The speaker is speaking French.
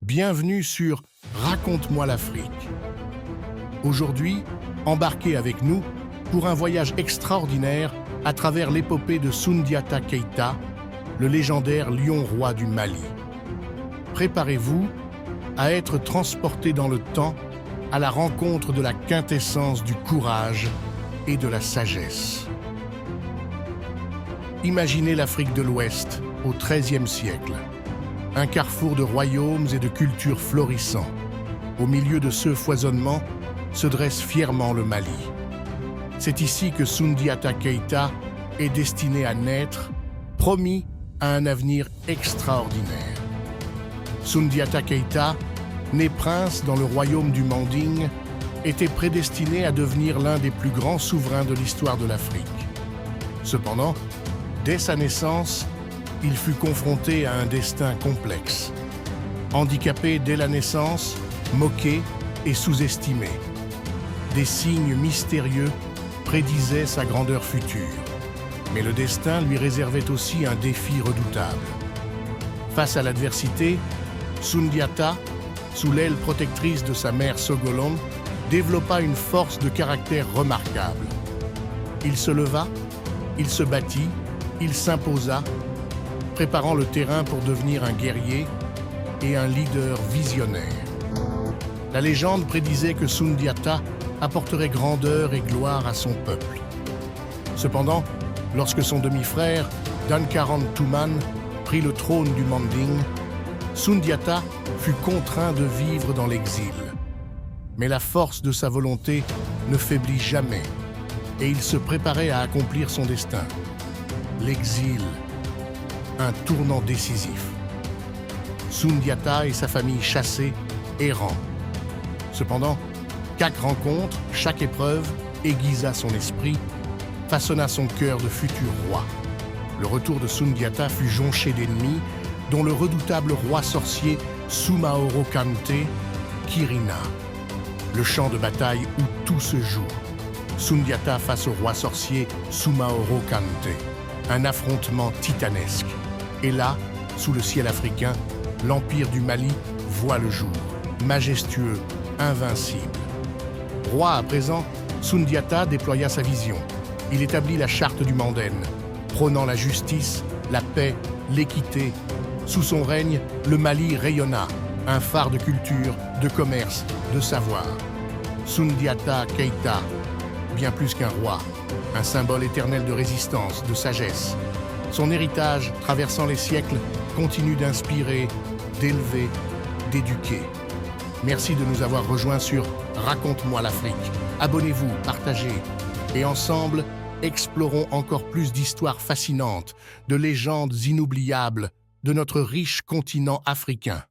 Bienvenue sur Raconte-moi l'Afrique. Aujourd'hui, embarquez avec nous pour un voyage extraordinaire à travers l'épopée de Soundiata Keïta, le légendaire lion-roi du Mali. Préparez-vous à être transporté dans le temps à la rencontre de la quintessence du courage et de la sagesse. Imaginez l'Afrique de l'Ouest au XIIIe siècle, un carrefour de royaumes et de cultures florissants. Au milieu de ce foisonnement se dresse fièrement le Mali. C'est ici que Soundiata Keïta est destiné à naître, promis à un avenir extraordinaire. Soundiata Keïta, né prince dans le royaume du Manding, était prédestiné à devenir l'un des plus grands souverains de l'histoire de l'Afrique. Cependant, dès sa naissance, il fut confronté à un destin complexe. Handicapé dès la naissance, moqué et sous-estimé. Des signes mystérieux prédisaient sa grandeur future. Mais le destin lui réservait aussi un défi redoutable. Face à l'adversité, Soundiata, sous l'aile protectrice de sa mère Sogolon, développa une force de caractère remarquable. Il se leva, il se battit, il s'imposa, préparant le terrain pour devenir un guerrier et un leader visionnaire. La légende prédisait que Soundiata apporterait grandeur et gloire à son peuple. Cependant, lorsque son demi-frère, Dankaran Touman, prit le trône du Manding, Soundiata fut contraint de vivre dans l'exil. Mais la force de sa volonté ne faiblit jamais, et il se préparait à accomplir son destin. L'exil, un tournant décisif. Soundiata et sa famille chassés, errants. Cependant, chaque rencontre, chaque épreuve aiguisa son esprit, façonna son cœur de futur roi. Le retour de Soundiata fut jonché d'ennemis, dont le redoutable roi sorcier Soumaoro Kante, Kirina. Le champ de bataille où tout se joue. Soundiata face au roi sorcier Soumaoro Kante. Un affrontement titanesque. Et là, sous le ciel africain, l'empire du Mali voit le jour. Majestueux, invincible. Roi à présent, Soundiata déploya sa vision. Il établit la charte du Manden, prônant la justice, la paix, l'équité. Sous son règne, le Mali rayonna, un phare de culture, de commerce, de savoir. Soundiata Keïta, bien plus qu'un roi, un symbole éternel de résistance, de sagesse. Son héritage, traversant les siècles, continue d'inspirer, d'élever, d'éduquer. Merci de nous avoir rejoints sur Raconte-moi l'Afrique. Abonnez-vous, partagez, et ensemble, explorons encore plus d'histoires fascinantes, de légendes inoubliables de notre riche continent africain.